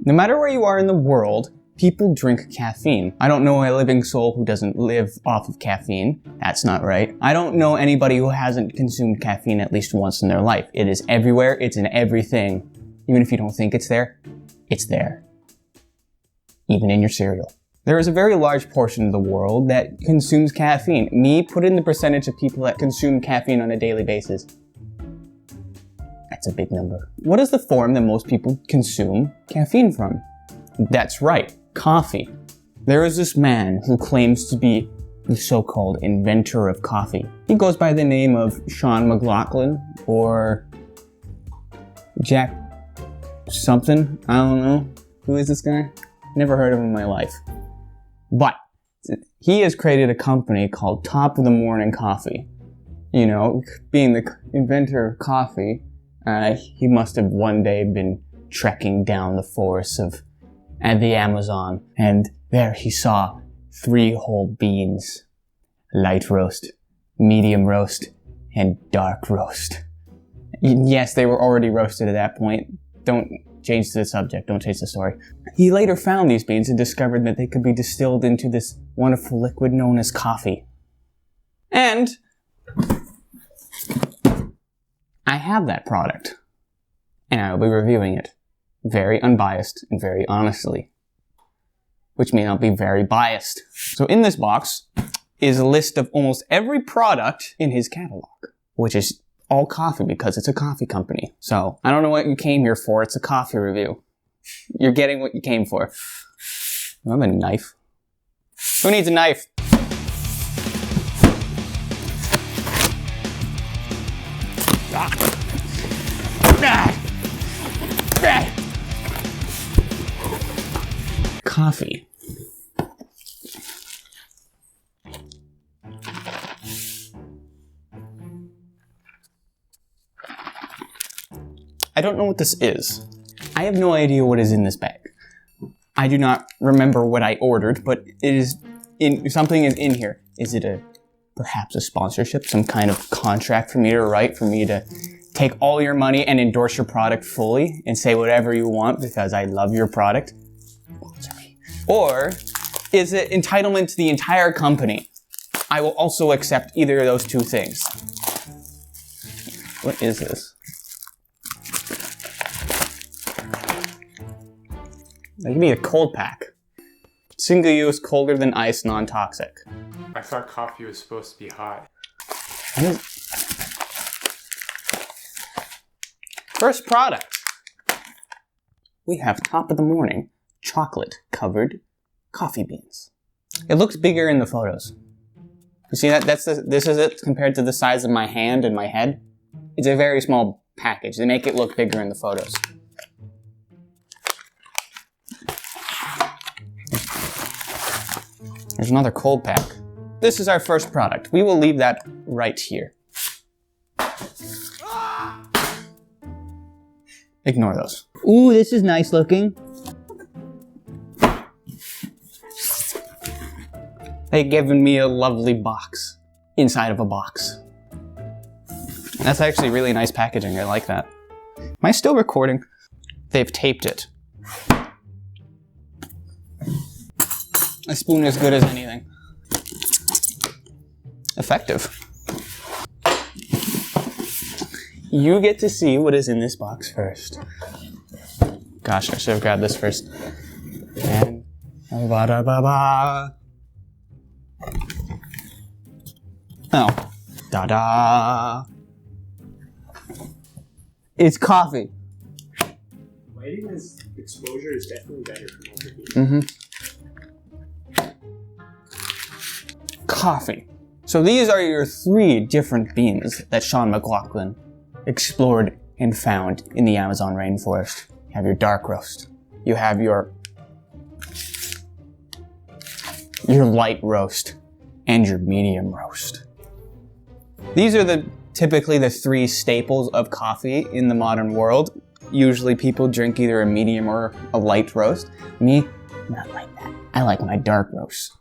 No matter where you are in the world, people drink caffeine. I don't know a living soul who doesn't live off of caffeine. That's not right. I don't know anybody who hasn't consumed caffeine at least once in their life. It is everywhere. It's in everything. Even if you don't think it's there, it's there. Even in your cereal. There is a very large portion of the world that consumes caffeine. Me, put in the percentage of people that consume caffeine on a daily basis. That's a big number. What is the form that most people consume caffeine from? That's right, coffee. There is this man who claims to be the so-called inventor of coffee. He goes by the name of Sean Mcloughlin or Jack something. I don't know. Who is this guy? Never heard of him in my life. But he has created a company called Top of the Mornin Coffee. You know, being the inventor of coffee, he must have one day been trekking down the forests of the Amazon, and there he saw 3 whole beans. Light roast, medium roast, and dark roast. Yes, they were already roasted at that point. Don't change the subject, don't change the story. He later found these beans and discovered that they could be distilled into this wonderful liquid known as coffee. And I have that product, and I will be reviewing it very unbiased and very honestly, which may not be very biased. So in this box is a list of almost every product in his catalog, which is all coffee because it's a coffee company. So I don't know what you came here for. It's a coffee review. You're getting what you came for. I have a knife. Who needs a knife? Coffee. I don't know what this is. I have no idea what is in this bag. I do not remember what I ordered, but it is something is in here. Is it perhaps a sponsorship, some kind of contract for me to write, for me to take all your money and endorse your product fully and say whatever you want because I love your product? Or is it entitlement to the entire company? I will also accept either of those two things. What is this? That could be a cold pack. Single use, colder than ice, non-toxic. I thought coffee was supposed to be hot. First product. We have Top of the Morning chocolate covered coffee beans. It looks bigger in the photos. You see that? This is it compared to the size of my hand and my head. It's a very small package. They make it look bigger in the photos. There's another cold pack. This is our first product. We will leave that right here. Ignore those. Ooh, this is nice looking. They've given me a lovely box inside of a box. That's actually really nice packaging. I like that. Am I still recording? They've taped it. A spoon as good as anything. Effective. You get to see what is in this box first. Gosh, I should have grabbed this first. And ba-da-ba-ba. Oh. Da-da. It's coffee. Lighting is exposure is definitely better from over here. Mm-hmm. Coffee. So these are your 3 different beans that Sean Mcloughlin explored and found in the Amazon rainforest. You have your dark roast. You have your light roast and your medium roast. These are typically the 3 staples of coffee in the modern world. Usually people drink either a medium or a light roast. Me, not like that. I like my dark roast.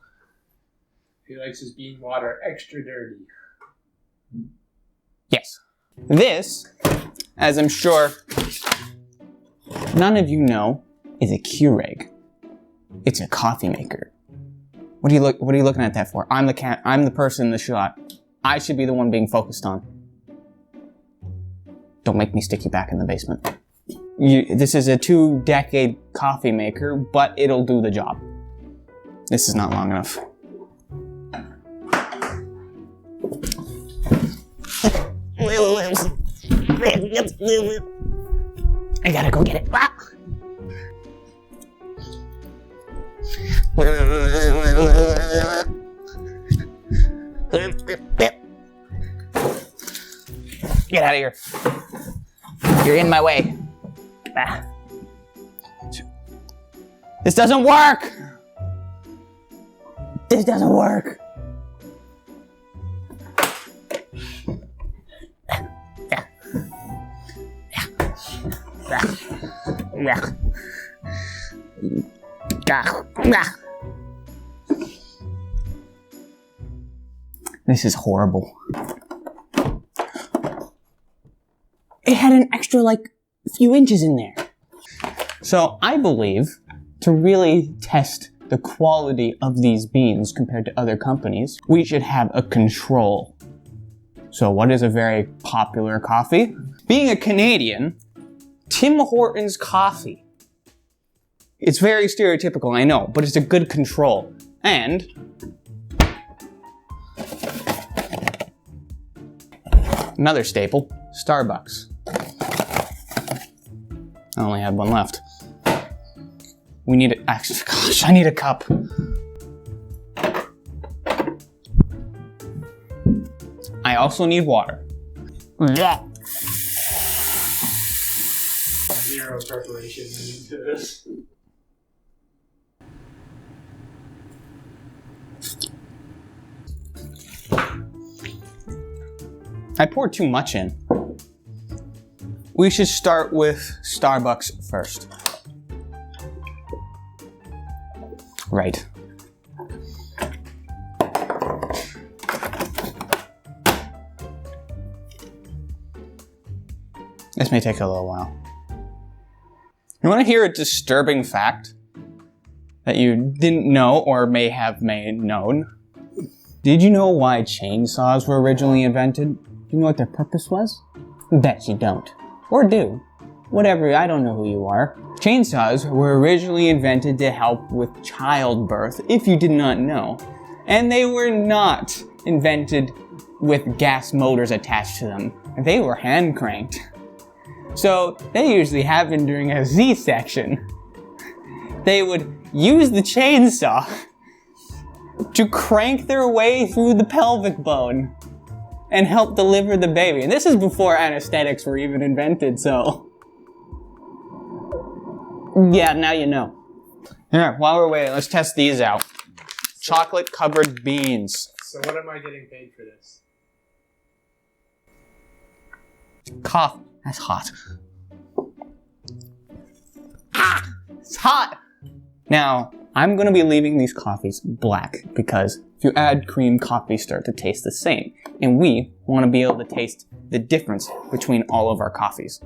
He likes his bean water extra dirty. Yes. This, as I'm sure none of you know, is a Keurig. It's a coffee maker. What are you looking at that for? I'm the person in the shot. I should be the one being focused on. Don't make me stick you back in the basement. This is a 2-decade coffee maker, but it'll do the job. This is not long enough. I gotta go get it. Get out of here. You're in my way. This doesn't work! This doesn't work! This is horrible. It had an extra, few inches in there. So I believe to really test the quality of these beans compared to other companies, we should have a control. So what is a very popular coffee? Being a Canadian, Tim Hortons coffee. It's very stereotypical, I know, but it's a good control. And another staple, Starbucks. I only have one left. We need it. Actually, gosh, I need a cup. I also need water. Yeah. Zero preparation into this. I poured too much in. We should start with Starbucks first. Right. This may take a little while. You want to hear a disturbing fact that you didn't know or may have known? Did you know why chainsaws were originally invented? Do you know what their purpose was? Bet you don't. Or do. Whatever, I don't know who you are. Chainsaws were originally invented to help with childbirth, if you did not know. And they were not invented with gas motors attached to them. They were hand cranked. So they usually happen during a C-section. They would use the chainsaw to crank their way through the pelvic bone and help deliver the baby. And this is before anesthetics were even invented, so yeah, now you know. Here, while we're waiting, let's test these out. Chocolate covered beans. So what am I getting paid for this? Cough. That's hot. Ah! It's hot! Now, I'm gonna be leaving these coffees black because if you add cream, coffees start to taste the same. And we wanna be able to taste the difference between all of our coffees.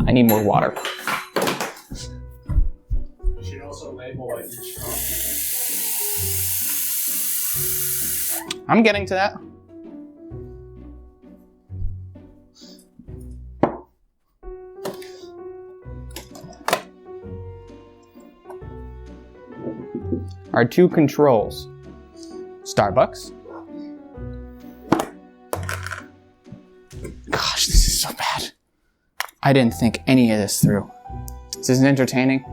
I need more water. You should also label each coffee. I'm getting to that. Our two controls. Starbucks. Gosh, this is so bad. I didn't think any of this through. This isn't entertaining.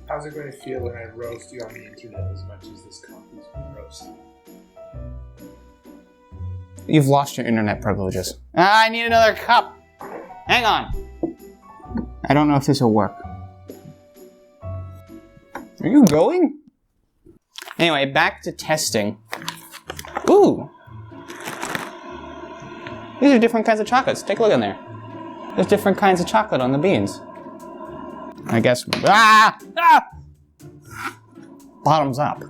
How's it going to feel when I roast you on the internet as much as this coffee's been roasted? You've lost your internet privileges. I need another cup. Hang on. I don't know if this will work. Are you going? Anyway, back to testing. Ooh. These are different kinds of chocolates. Take a look in there. There's different kinds of chocolate on the beans. I guess. Ah! Ah! Bottoms up.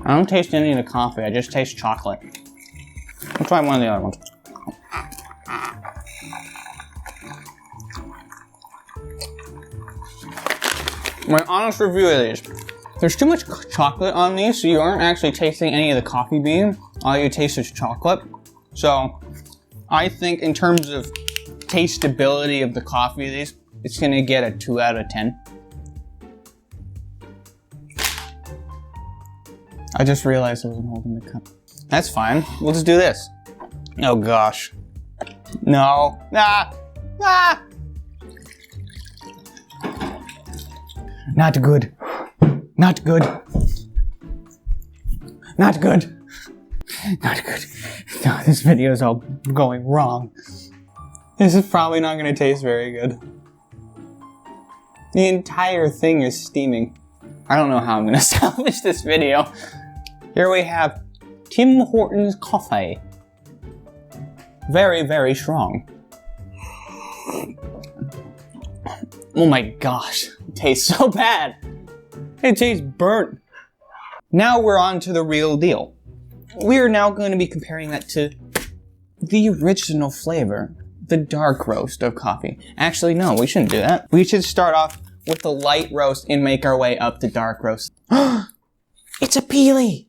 I don't taste any of the coffee, I just taste chocolate. I'll try one of the other ones. My honest review of these. There's too much chocolate on these, so you aren't actually tasting any of the coffee bean. All you taste is chocolate. So, I think in terms of tasteability of the coffee of these, it's gonna get a 2 out of 10. I just realized I wasn't holding the cup. That's fine, we'll just do this. Oh gosh. No, ah. Not good. Not good. Not good. Not good. No, this video is all going wrong. This is probably not going to taste very good. The entire thing is steaming. I don't know how I'm going to salvage this video. Here we have Tim Hortons coffee. Very, very strong. Oh my gosh, it tastes so bad. It tastes burnt. Now we're on to the real deal. We're now going to be comparing that to the original flavor, the dark roast of coffee. Actually, no, we shouldn't do that. We should start off with the light roast and make our way up to dark roast. It's a peely.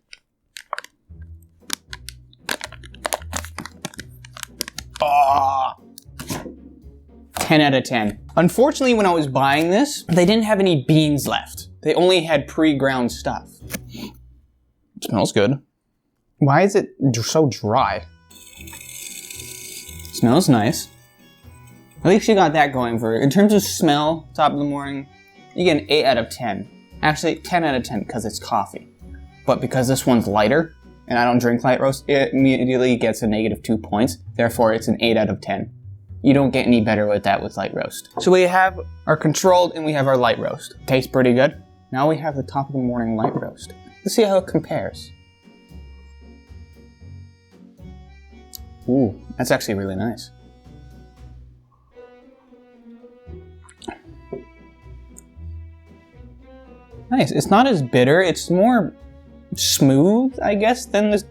Oh. 10 out of 10. Unfortunately, when I was buying this, they didn't have any beans left. They only had pre-ground stuff. It smells good. Why is it so dry? It smells nice. At least you got that going for it. In terms of smell, top of the morning, you get an 8 out of 10. Actually, 10 out of 10 because it's coffee. But because this one's lighter, and I don't drink light roast, it immediately gets a -2 points. Therefore, it's an 8 out of 10. You don't get any better with that with light roast. So we have our controlled and we have our light roast. Tastes pretty good. Now we have the top of the morning light roast. Let's see how it compares. Ooh, that's actually really nice. Nice, it's not as bitter, it's more smooth, I guess, than the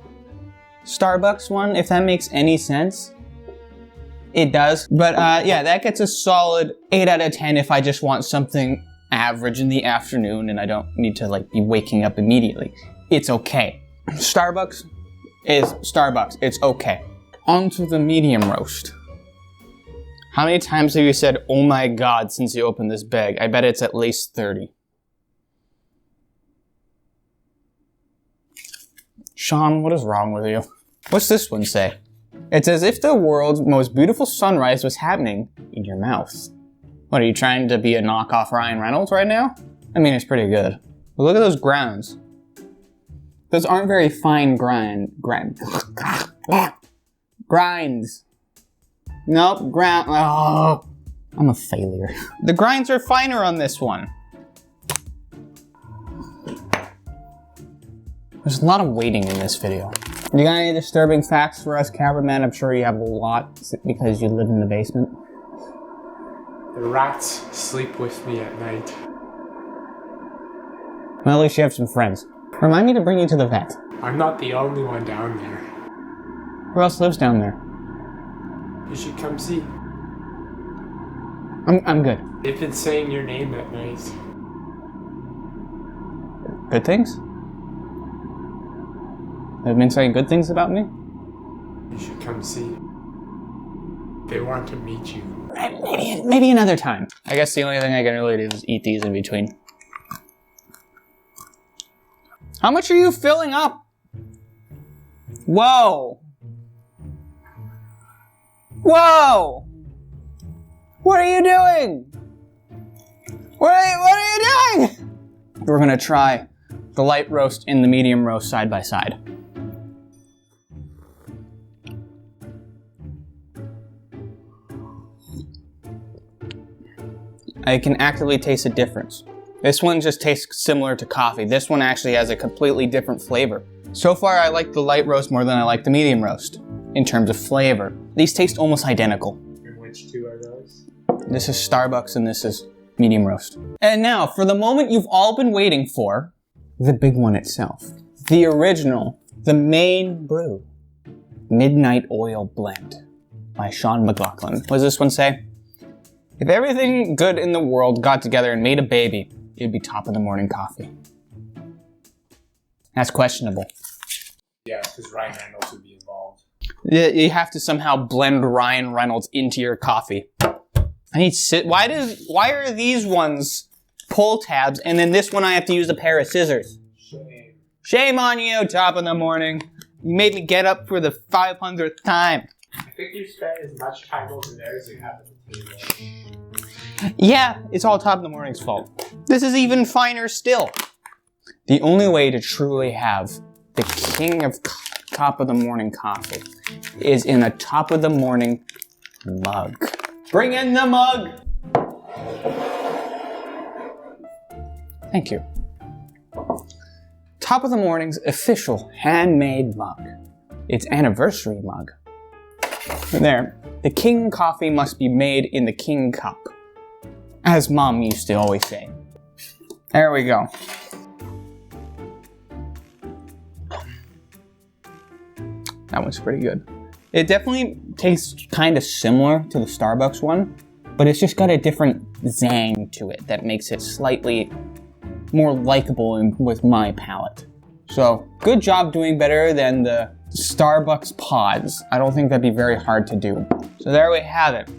Starbucks one, if that makes any sense. It does, but yeah, that gets a solid 8 out of 10 if I just want something average in the afternoon and I don't need to like be waking up immediately. It's okay. Starbucks is Starbucks, it's okay. On to the medium roast. How many times have you said, oh my god, since you opened this bag? I bet it's at least 30. Sean, what is wrong with you? What's this one say? It's as if the world's most beautiful sunrise was happening in your mouth. What, are you trying to be a knockoff Ryan Reynolds right now? I mean, it's pretty good. But look at those grounds. Those aren't very fine grinds. Nope, oh, I'm a failure. The grinds are finer on this one. There's a lot of waiting in this video. You got any disturbing facts for us, cameraman? I'm sure you have a lot because you live in the basement. The rats sleep with me at night. Well, at least you have some friends. Remind me to bring you to the vet. I'm not the only one down there. Who else lives down there? You should come see. I'm good. They've been saying your name at night. Good things? They've been saying good things about me? You should come see. They want to meet you. Maybe another time. I guess the only thing I can really do is eat these in between. How much are you filling up? Whoa! Whoa! What are you doing? What are you doing? We're gonna try the light roast and the medium roast side by side. I can actively taste a difference. This one just tastes similar to coffee. This one actually has a completely different flavor. So far, I like the light roast more than I like the medium roast in terms of flavor. These taste almost identical. And which two are those? This is Starbucks and this is medium roast. And now, for the moment you've all been waiting for, the big one itself. the original, the main brew, Midnight Oil Blend by Sean Mcloughlin. What does this one say? If everything good in the world got together and made a baby, it'd be top of the morning coffee. That's questionable. Yeah, because Ryan Reynolds would be involved. You have to somehow blend Ryan Reynolds into your coffee. I need why are these ones pull tabs and then this one I have to use a pair of scissors? Shame. Shame on you, top of the morning. You made me get up for the 500th time. I think you spent as much time over there as you have at the table. Yeah, it's all top of the morning's fault. This is even finer still. The only way to truly have the king of top of the morning coffee is in a top of the morning mug. Bring in the mug! Thank you. Top of the morning's official handmade mug. Its anniversary mug. There, the king coffee must be made in the king cup. As Mom used to always say. There we go. That one's pretty good. It definitely tastes kind of similar to the Starbucks one, but it's just got a different zang to it that makes it slightly more likable with my palate. So, good job doing better than the Starbucks pods. I don't think that'd be very hard to do. So there we have it.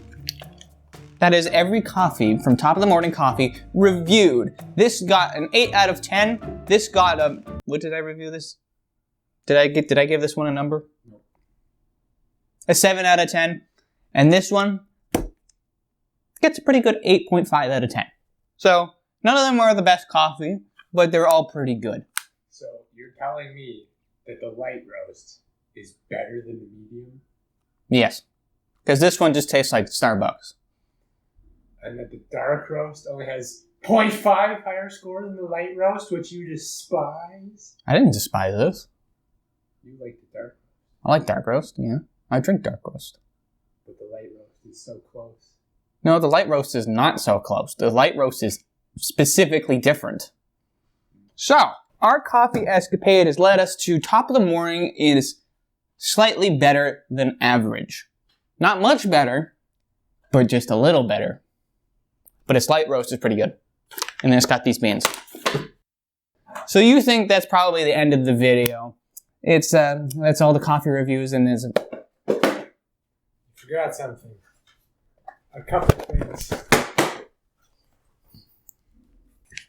That is every coffee from Top of the Morning Coffee reviewed. This got an 8 out of 10. This got a, what did I review this? Did I give this one a number? No. A 7 out of 10. And this one gets a pretty good 8.5 out of 10. So, none of them are the best coffee, but they're all pretty good. So, you're telling me that the light roast is better than the medium? Yes. Because this one just tastes like Starbucks. And that the dark roast only has 0.5 higher score than the light roast, which you despise? I didn't despise this. You like the dark roast. I like dark roast, yeah. I drink dark roast. But the light roast is so close. No, the light roast is not so close. The light roast is specifically different. So, our coffee escapade has led us to Top of the Morning is slightly better than average. Not much better, but just a little better. But its light roast is pretty good. And then it's got these beans. So you think that's probably the end of the video. It's, that's all the coffee reviews and there's You forgot something. A couple things.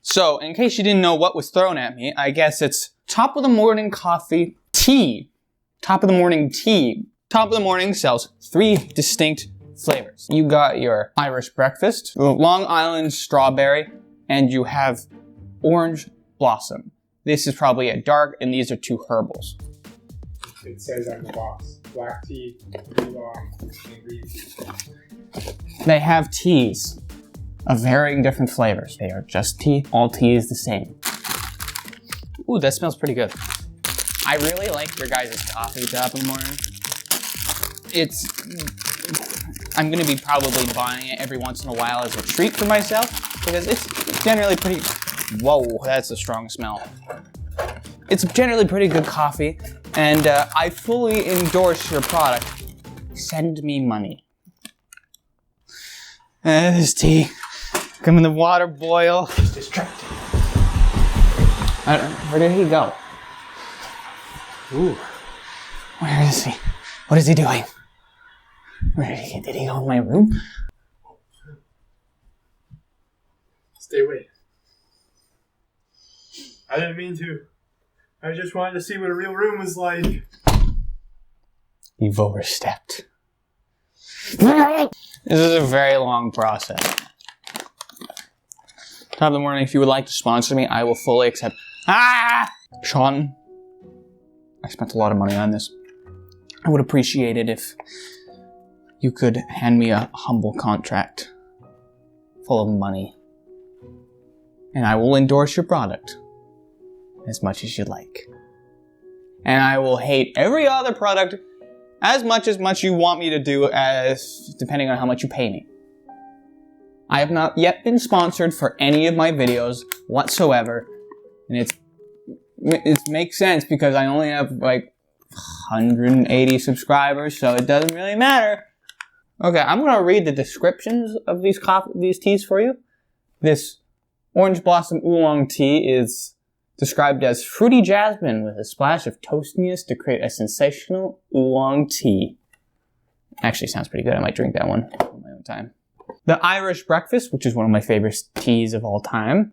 So, in case you didn't know what was thrown at me, I guess it's Top of the Morning Coffee Tea. Top of the Morning Tea. Top of the Morning sells 3 distinct flavors. You got your Irish breakfast, Long Island strawberry, and you have orange blossom. This is probably a dark, and these are 2 herbals. It says on the box, black tea, oolong, and green tea. They have teas of varying different flavors. They are just tea. All tea is the same. Ooh, that smells pretty good. I really like your guys' coffee top of the morning. I'm gonna be probably buying it every once in a while as a treat for myself because it's generally pretty, whoa, that's a strong smell. It's generally pretty good coffee and I fully endorse your product. Send me money. This tea. Come in the water boil. He's distracted. Where did he go? Ooh. Where is he? What is he doing? Where did he go in my room? Stay away. I didn't mean to. I just wanted to see what a real room was like. You've overstepped. This is a very long process. Top of the Morning, if you would like to sponsor me, I will fully accept. Sean, I spent a lot of money on this. I would appreciate it if you could hand me a humble contract full of money. And I will endorse your product as much as you like. And I will hate every other product as much you want me to do, as depending on how much you pay me. I have not yet been sponsored for any of my videos whatsoever, and it's It makes sense because I only have like 180 subscribers, so it doesn't really matter. Okay, I'm gonna read the descriptions of these teas for you. This Orange Blossom Oolong tea is described as fruity jasmine with a splash of toastiness to create a sensational oolong tea. Actually sounds pretty good. I might drink that one on my own time. The Irish Breakfast, which is one of my favorite teas of all time,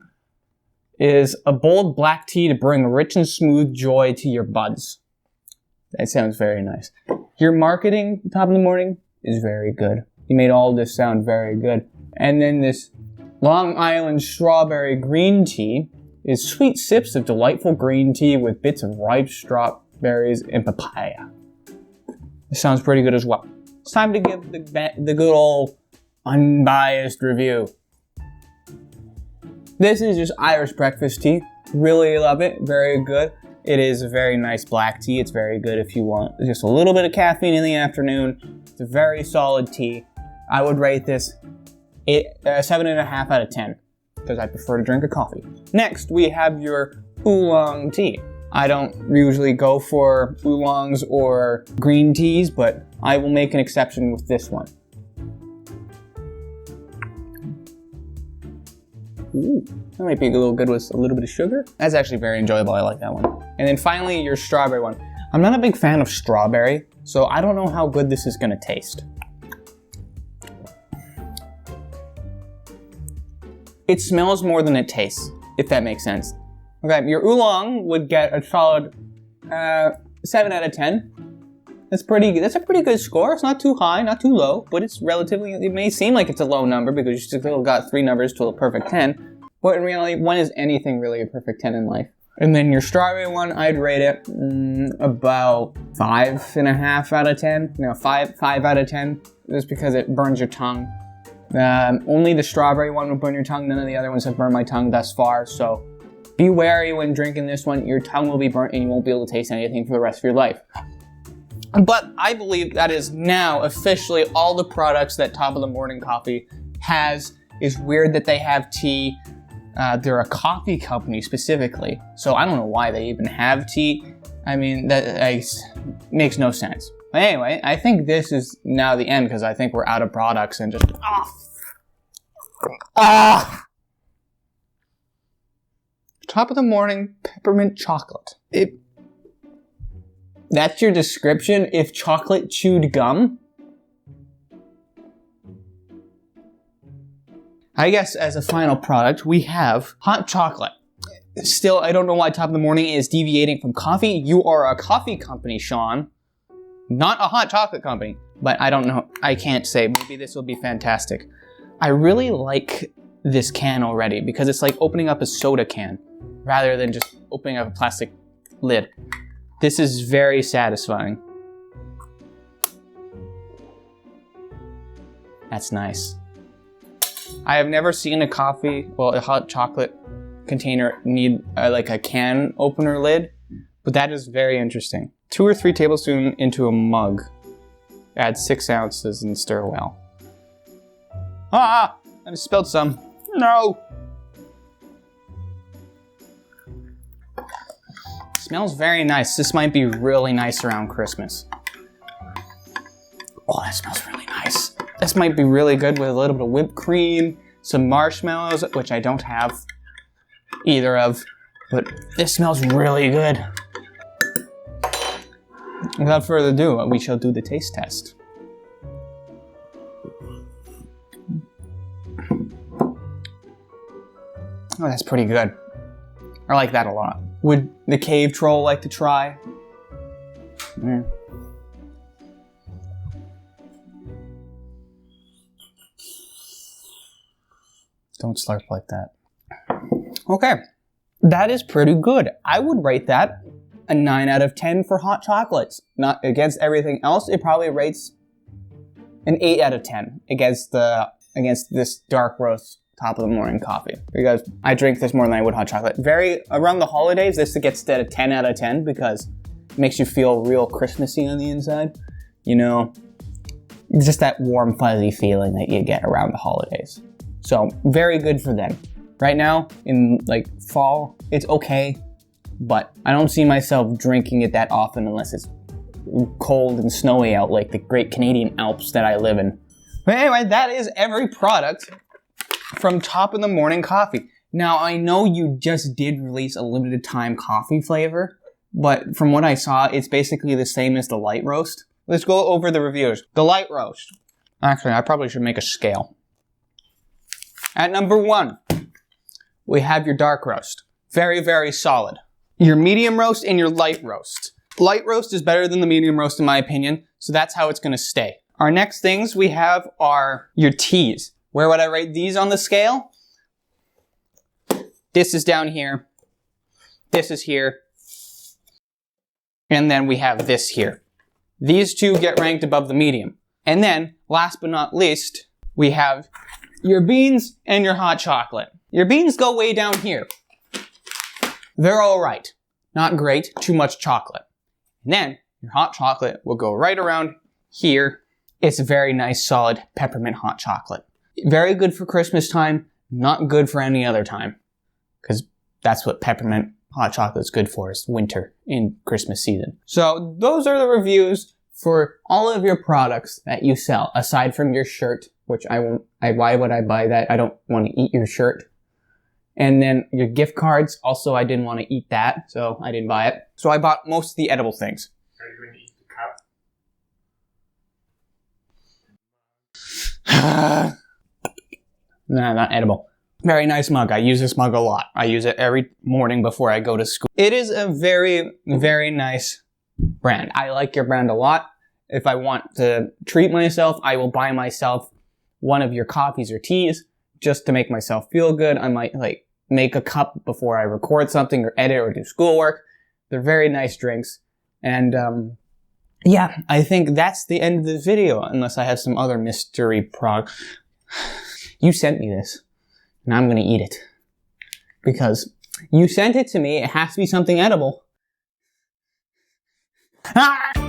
is a bold black tea to bring rich and smooth joy to your buds. That sounds very nice. Your marketing, top of the morning, is very good. You made all this sound very good. And then this Long Island Strawberry Green Tea is sweet sips of delightful green tea with bits of ripe strawberries and papaya. This sounds pretty good as well. It's time to give the good old unbiased review. This is just Irish breakfast tea. Really love it. Very good. It is a very nice black tea. It's very good if you want just a little bit of caffeine in the afternoon. It's a very solid tea. I would rate this 7.5 out of 10 because I prefer to drink a coffee. Next, we have your oolong tea. I don't usually go for oolongs or green teas, but I will make an exception with this one. Ooh, that might be a little good with a little bit of sugar. That's actually very enjoyable. I like that one. And then finally, your strawberry one. I'm not a big fan of strawberry, so I don't know how good this is going to taste. It smells more than it tastes, if that makes sense. Okay, your oolong would get a solid 7 out of 10. That's a pretty good score. It's not too high, not too low, but it's relatively, it may seem like it's a low number because you still got 3 numbers to a perfect 10. But in reality, when is anything really a perfect 10 in life? And then your strawberry one, I'd rate it about 5.5 out of 10. No, 5 out of 10, just because it burns your tongue. Only the strawberry one will burn your tongue. None of the other ones have burned my tongue thus far, so be wary when drinking this one. Your tongue will be burnt and you won't be able to taste anything for the rest of your life. But I believe that is now officially all the products that Top of the Morning Coffee has. It's weird that they have tea. They're a coffee company specifically, so I don't know why they even have tea. I mean, that makes no sense. But anyway, I think this is now the end because I think we're out of products and just Top of the Morning Peppermint Chocolate. That's your description? If chocolate chewed gum? I guess as a final product, we have hot chocolate. Still, I don't know why Top of the Morning is deviating from coffee. You are a coffee company, Sean. Not a hot chocolate company. But I don't know. I can't say. Maybe this will be fantastic. I really like this can already because it's like opening up a soda can rather than just opening up a plastic lid. This is very satisfying. That's nice. I have never seen a hot chocolate container need like a can opener lid, but that is very interesting. 2 or 3 tablespoons into a mug. Add 6 ounces and stir well. I just spilled some. No! Smells very nice. This might be really nice around Christmas. Oh, that smells really nice. This might be really good with a little bit of whipped cream, some marshmallows, which I don't have either of, but this smells really good. Without further ado, we shall do the taste test. Oh, that's pretty good. I like that a lot. Would the cave troll like to try? Yeah. Don't slurp like that. Okay, that is pretty good. I would rate that a 9 out of 10 for hot chocolates. Not against everything else, it probably rates an 8 out of 10 against this dark roast Top of the Morning Coffee, because I drink this more than I would hot chocolate. Around the holidays, this gets a 10 out of 10 because it makes you feel real Christmassy on the inside. You know, just that warm, fuzzy feeling that you get around the holidays. So very good for them. Right now, in like fall, it's okay. but I don't see myself drinking it that often unless it's cold and snowy out like the great Canadian Alps that I live in. But anyway, that is every product from Top of the Morning Coffee. Now, I know you just did release a limited time coffee flavor, but from what I saw, it's basically the same as the light roast. Let's go over the reviews. The light roast. Actually, I probably should make a scale. At number 1, we have your dark roast. Very, very solid. Your medium roast and your light roast. Light roast is better than the medium roast in my opinion, so that's how it's gonna stay. Our next things we have are your teas. Where would I rate these on the scale? This is down here. This is here. And then we have this here. These two get ranked above the medium. And then, last but not least, we have your beans and your hot chocolate. Your beans go way down here. They're all right. Not great, too much chocolate. And then, your hot chocolate will go right around here. It's a very nice, solid peppermint hot chocolate. Very good for Christmas time, not good for any other time. Because that's what peppermint hot chocolate's good for, is winter in Christmas season. So, those are the reviews for all of your products that you sell, aside from your shirt, which why would I buy that? I don't want to eat your shirt. And then your gift cards, also I didn't want to eat that, so I didn't buy it. So I bought most of the edible things. Are you going to eat the cup? Nah, not edible. Very nice mug. I use this mug a lot. I use it every morning before I go to school. It is a very, very nice brand. I like your brand a lot. If I want to treat myself, I will buy myself one of your coffees or teas just to make myself feel good. I might make a cup before I record something or edit or do schoolwork. They're very nice drinks. And yeah, I think that's the end of the video unless I have some other mystery You sent me this and I'm going to eat it because you sent it to me. It has to be something edible. Ah!